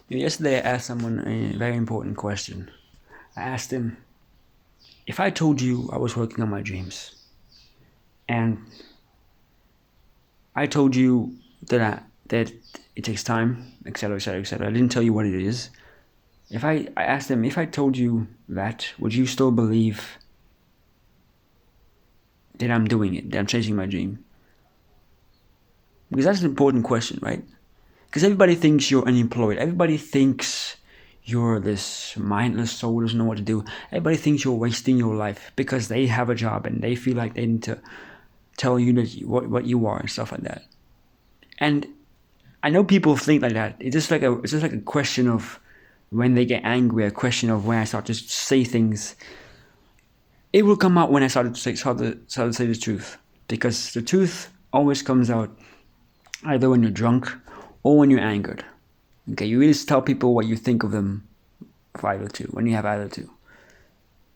Yesterday, I asked someone a very important question. I asked him, if I told you I was working on my dreams, and I told you that it takes time, etc., etc., etc. I didn't tell you what it is. I asked him, if I told you that, would you still believe that I'm doing it, that I'm chasing my dream? Because that's an important question, right? Because everybody thinks you're unemployed. Everybody thinks you're this mindless soul who doesn't know what to do. Everybody thinks you're wasting your life because they have a job and they feel like they need to tell you that what you are and stuff like that. And I know people think like that. It's just like a question of when they get angry, a question of when I start to say things. It will come out when I start to say the truth, because the truth always comes out either when you're drunk or when you're angered. Okay, you really tell people what you think of them of either two, when you have either two.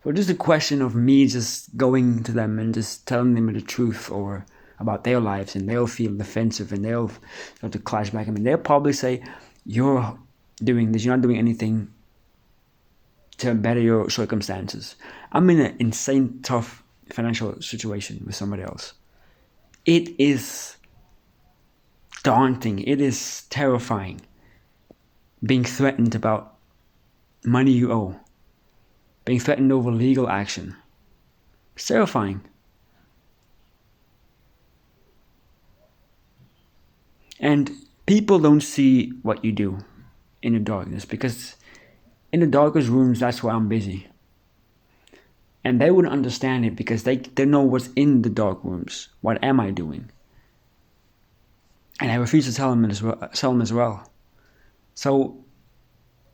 So just a question of me just going to them and just telling them the truth or about their lives, and they'll feel defensive and they'll start to clash back. I mean, they'll probably say, you're doing this, you're not doing anything to better your circumstances. I'm in an insane tough financial situation with somebody else. It is daunting. It is terrifying. Being threatened about money you owe. Being threatened over legal action. It's terrifying. And people don't see what you do in the darkness, because in the darkest rooms, that's where I'm busy. And they wouldn't understand it because they know what's in the dark rooms. What am I doing? And I refuse to tell them as well. So,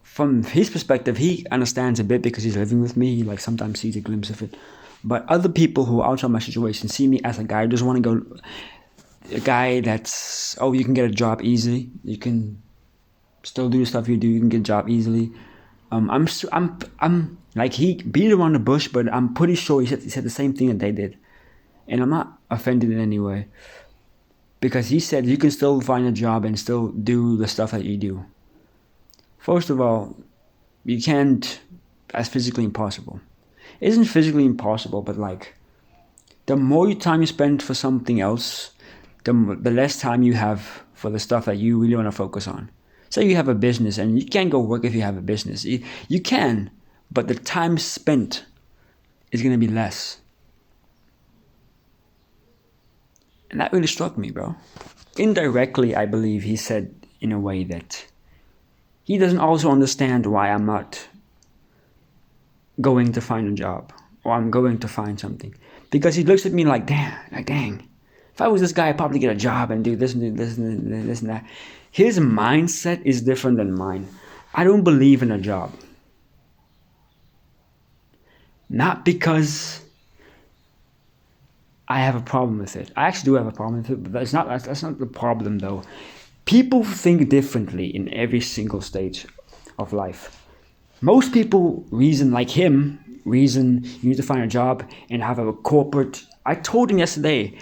from his perspective, he understands a bit because he's living with me. He like sometimes sees a glimpse of it. But other people who are outside my situation see me as a guy who just want to go, a guy that's, you can get a job easily. You can still do the stuff you do. You can get a job easily. I'm like, he beat around the bush, but I'm pretty sure he said the same thing that they did. And I'm not offended in any way. Because he said you can still find a job and still do the stuff that you do. First of all, you can't. That's physically impossible. It isn't physically impossible, but like, the more time you spend for something else, the less time you have for the stuff that you really want to focus on. Say you have a business, and you can't go work if you have a business. You can, but the time spent is going to be less. And that really struck me, bro. Indirectly, I believe he said in a way that he doesn't also understand why I'm not going to find a job, or I'm going to find something. Because he looks at me like, dang. If I was this guy, I'd probably get a job and do this and do this and this and that. His mindset is different than mine. I don't believe in a job. Not because I have a problem with it. I actually do have a problem with it, but that's not the problem though. People think differently in every single stage of life. Most people reason like him, you need to find a job and have a corporate. I told him yesterday,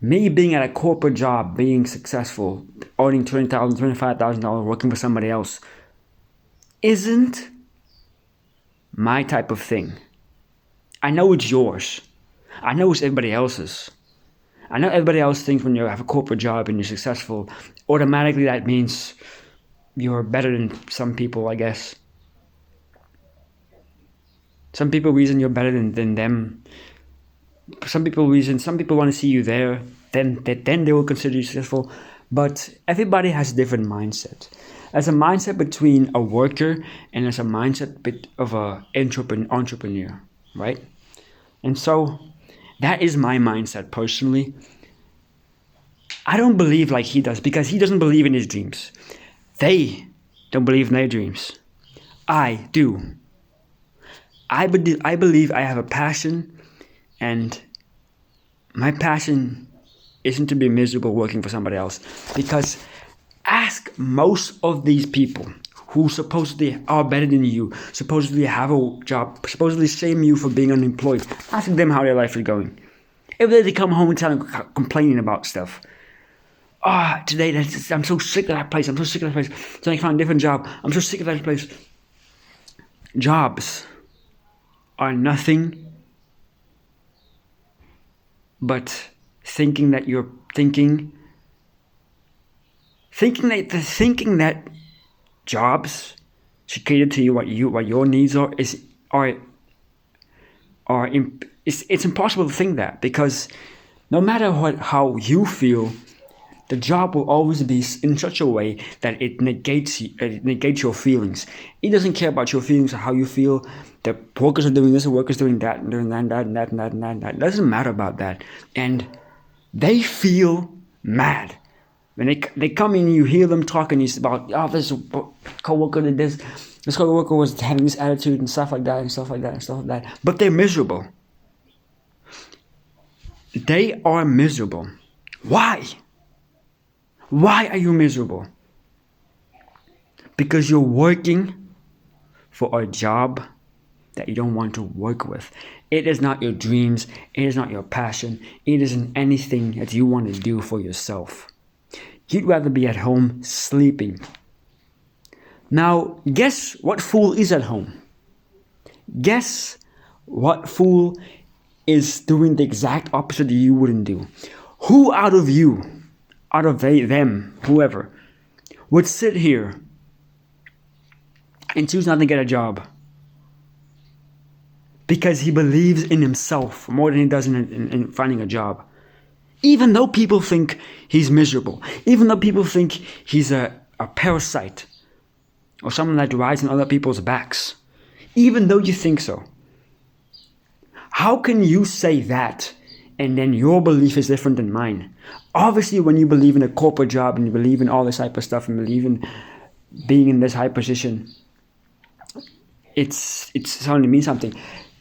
me being at a corporate job, being successful, earning $20,000, $25,000, working for somebody else, isn't my type of thing. I know it's yours. I know it's everybody else's. I know everybody else thinks when you have a corporate job and you're successful, automatically that means you're better than some people, I guess. Some people reason you're better than them. Some people want to see you there, then they will consider you successful. But everybody has a different mindset. There's a mindset between a worker and there's a mindset of an entrepreneur, right? And so that is my mindset personally. I don't believe like he does because he doesn't believe in his dreams. They don't believe in their dreams. I do. I believe I have a passion, and my passion isn't to be miserable working for somebody else. Because ask most of these people who supposedly are better than you, supposedly have a job, supposedly shame you for being unemployed. Ask them how their life is going. If they come home and complaining about stuff. today I'm so sick of that place. I'm so sick of that place. So I found a different job. I'm so sick of that place. Jobs are nothing but thinking that you're thinking that jobs should cater to you what your needs are it's impossible to think that, because no matter how you feel, the job will always be in such a way that it negates your feelings. It doesn't care about your feelings or how you feel. The workers are doing this, the workers doing that, and doing that. It doesn't matter about that. And they feel mad. When they come in, you hear them talking about, this coworker did this, this coworker was having this attitude and stuff like that. But they're miserable. They are miserable. Why? Why are you miserable? Because you're working for a job that you don't want to work with. It is not your dreams. It is not your passion. It isn't anything that you want to do for yourself. You'd rather be at home sleeping. Now, guess what fool is at home? Guess what fool is doing the exact opposite that you wouldn't do? Who out of you, out of them, whoever, would sit here and choose not to get a job because he believes in himself more than he does in finding a job? Even though people think he's miserable, even though people think he's a parasite or someone that rides on other people's backs, even though you think so, how can you say that and then your belief is different than mine? Obviously, when you believe in a corporate job and you believe in all this type of stuff and believe in being in this high position, it's starting to mean something.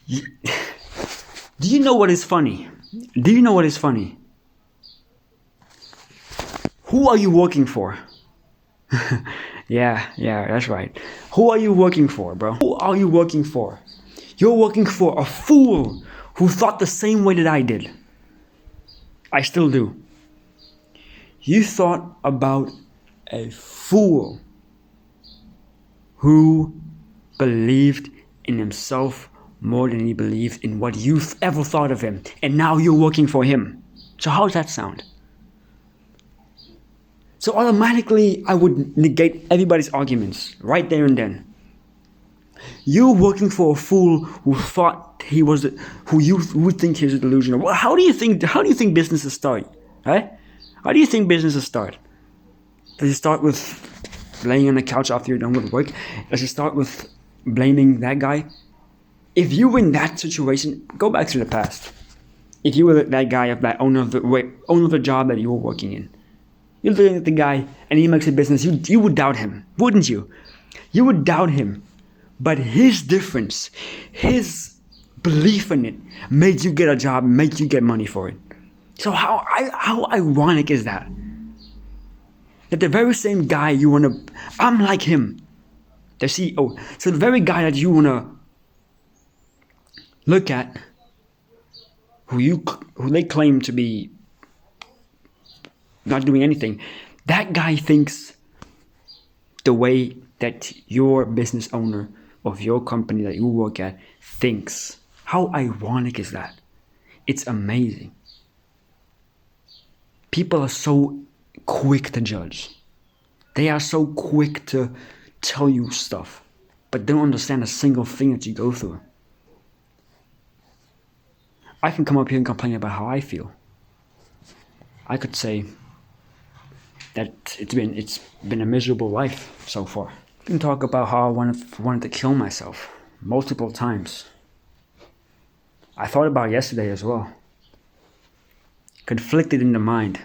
Do you know what is funny? Do you know what is funny? Who are you working for? Yeah, that's right. Who are you working for, bro? Who are you working for? You're working for a fool who thought the same way that I did. I still do. You thought about a fool who believed in himself more than he believed in what you ever thought of him. And now you're working for him. So how does that sound? So automatically, I would negate everybody's arguments right there and then. You're working for a fool who thought he was, who you would think he's delusional. Well, how do you think businesses start? Right? How do you think businesses start? Does it start with laying on the couch after you're done with work? Does it start with blaming that guy? If you were in that situation, go back to the past. If you were that guy, that owner of the job that you were working in, you're looking at the guy and he makes a business, you would doubt him, wouldn't you? You would doubt him. But his difference, his belief in it, made you get a job, made you get money for it. So how ironic is that? That the very same guy you want to, I'm like him, the CEO. So the very guy that you want to look at, who they claim to be not doing anything, that guy thinks the way that your business owner of your company that you work at thinks. How ironic is that? It's amazing. People are so quick to judge. They are so quick to tell you stuff, but don't understand a single thing that you go through. I can come up here and complain about how I feel. I could say that it's been a miserable life so far. I can talk about how I wanted to kill myself multiple times. I thought about it yesterday as well. Conflicted in the mind.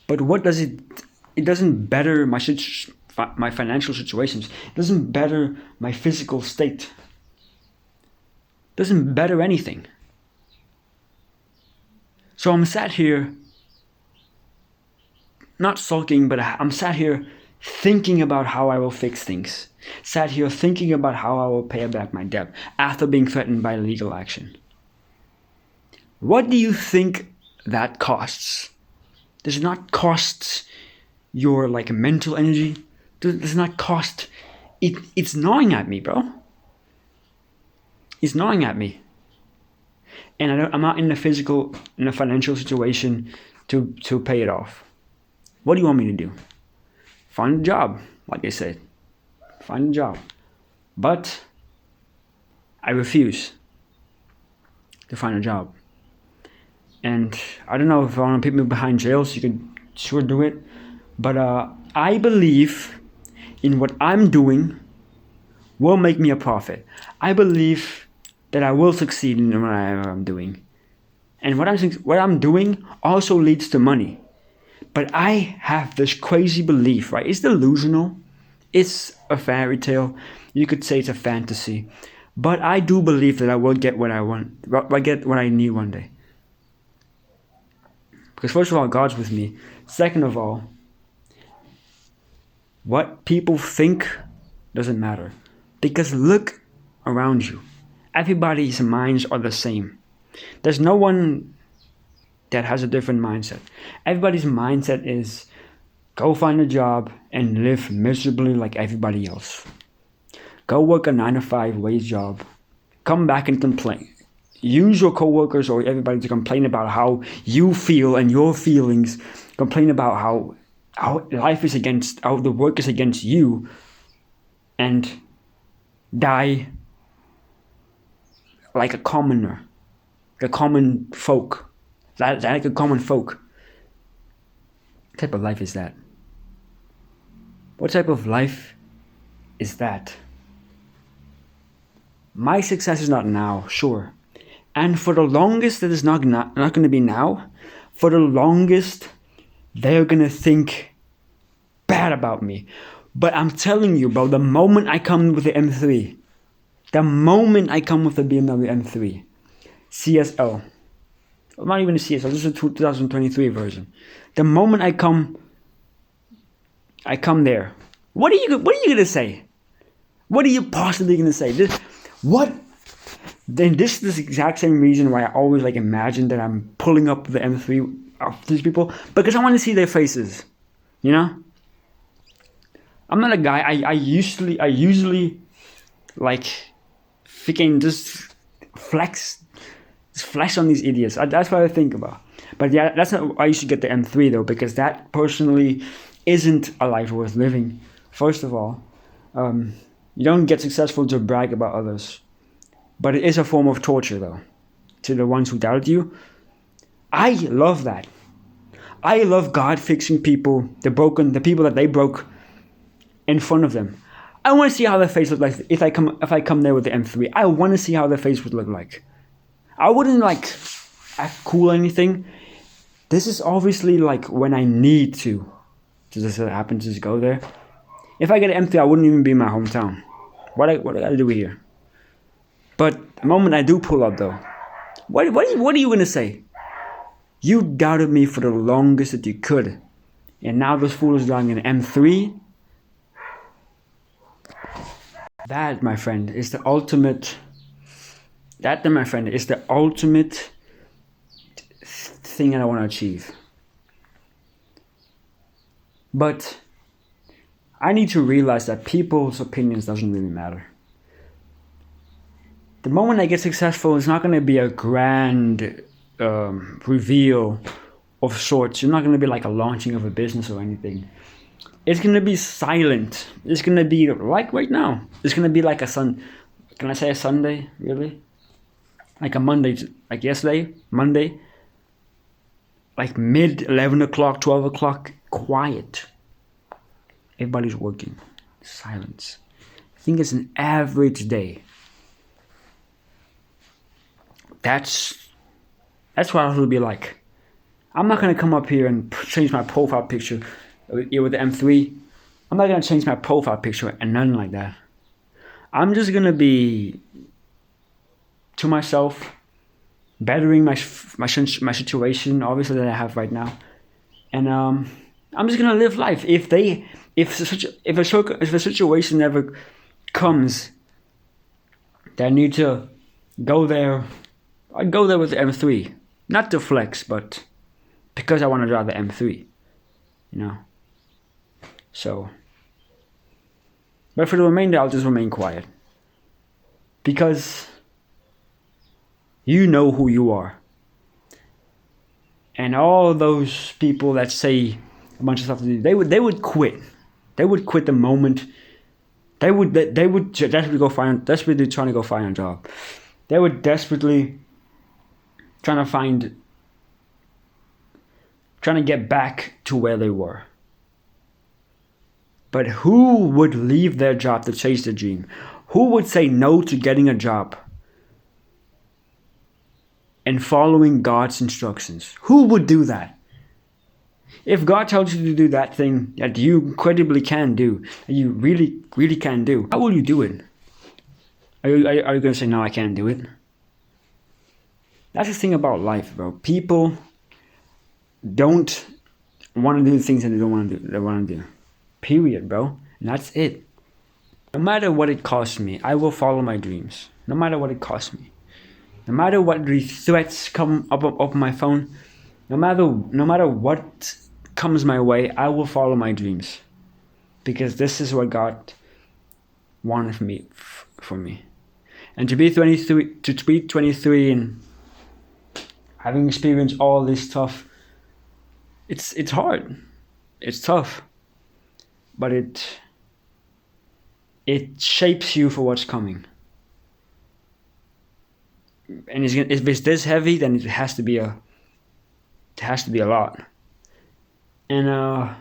But what does it? It doesn't better my financial situations. It doesn't better my physical state. It doesn't better anything. So I'm sat here, not sulking, but I'm sat here thinking about how I will fix things. Sat here thinking about how I will pay back my debt after being threatened by legal action. What do you think that costs? Does not cost your like mental energy. Does not cost. It's gnawing at me, bro. It's gnawing at me. And I'm not in a financial situation to pay it off. What do you want me to do? Find a job, like I said. Find a job. But I refuse to find a job. And I don't know if I want to put me behind jails, you can sure do it. But I believe in what I'm doing will make me a profit. I believe that I will succeed in whatever I'm doing. And what I'm doing also leads to money. But I have this crazy belief, right? It's delusional. It's a fairy tale. You could say it's a fantasy. But I do believe that I will get what I want. I get what I need one day. Because first of all, God's with me. Second of all, what people think doesn't matter. Because look around you. Everybody's minds are the same. There's no one that has a different mindset. Everybody's mindset is go find a job and live miserably like everybody else. Go work a 9-to-5 wage job. Come back and complain. Use your coworkers or everybody to complain about how you feel and your feelings. Complain about how life is against, how the work is against you. And die like a commoner. A common folk. Like a common folk. What type of life is that? What type of life is that? My success is not now, sure. And for the longest that is not going to be now, for the longest they're going to think bad about me. But I'm telling you, bro, the moment I come with the M3, the moment I come with the BMW M3, CSL, well, not even a CSL, this is a 2023 version. The moment I come there. What are you gonna say? What are you possibly gonna say? Then this is the exact same reason why I always like imagine that I'm pulling up the M3 of these people, because I want to see their faces. You know? I'm not a guy. I usually like freaking just flex on these idiots. That's what I think about. But yeah, that's not why you should get the M3 though, because that personally isn't a life worth living. First of all, you don't get successful to brag about others, but it is a form of torture though, to the ones who doubted you. I love that. I love God fixing people, the people that they broke in front of them. I want to see how their face looked like if I come there with the M3. I want to see how their face would look like. I wouldn't like act cool or anything. This is obviously like when I need to just happen to just go there. If I get an M3, I wouldn't even be in my hometown. What I gotta do here? But the moment I do pull up though, what are you gonna say? You doubted me for the longest that you could, and now this fool is driving an M3. That, my friend, is the ultimate. That, then, my friend, is the ultimate thing that I want to achieve. But I need to realize that people's opinions doesn't really matter. The moment I get successful, it's not going to be a grand reveal of sorts. It's not going to be like a launching of a business or anything. It's going to be silent. It's going to be like right now. It's going to be like can I say a Sunday, really? Like a Monday, like yesterday, Monday. Like mid 11 o'clock, 12 o'clock, quiet. Everybody's working. Silence. I think it's an average day. That's what it'll be like. I'm not going to come up here and change my profile picture with the M3. I'm not going to change my profile picture and nothing like that. I'm just going to be to myself, bettering my situation, obviously, that I have right now. And I'm just going to live life. If a situation ever comes that I need to go there, I'd go there with the M3. Not to flex, but because I want to drive the M3, you know. So, but for the remainder, I'll just remain quiet, because you know who you are. And all those people that say a bunch of stuff to do, they would quit. They would quit the moment. They would desperately trying to go find a job. They would desperately trying to get back to where they were. But who would leave their job to chase their dream? Who would say no to getting a job and following God's instructions? Who would do that? If God tells you to do that thing that you incredibly can do, that you really, really can do, how will you do it? Are you going to say, no, I can't do it? That's the thing about life, bro. People don't want to do things that they don't want to do. They want to do. Period, bro. And that's it. No matter what it costs me, I will follow my dreams. No matter what it costs me. No matter what the threats come up my phone, no matter what comes my way, I will follow my dreams, because this is what God wanted for me. And to be 23 and having experienced all this stuff, it's hard, it's tough, but it shapes you for what's coming. And if it's this heavy, then it has to be a lot. And I'm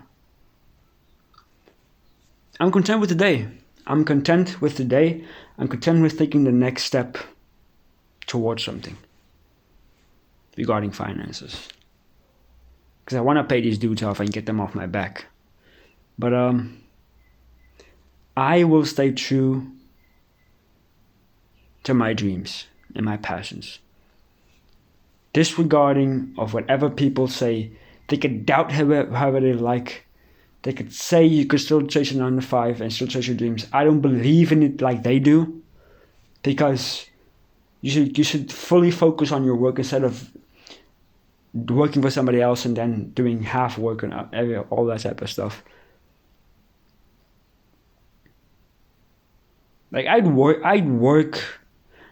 content with today. I'm content with taking the next step towards something regarding finances, because I want to pay these dudes off and get them off my back. But I will stay true to my dreams and my passions, disregarding of whatever people say. They could doubt however they like. They could say you could still chase a 9 to 5 and still chase your dreams. I don't believe in it like they do, because you should fully focus on your work instead of working for somebody else and then doing half work and all that type of stuff. Like I'd work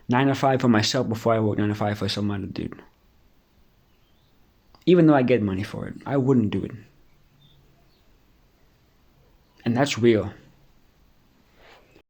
9 to 5 for myself before I work 9 to 5 for some other dude. Even though I get money for it, I wouldn't do it. And that's real.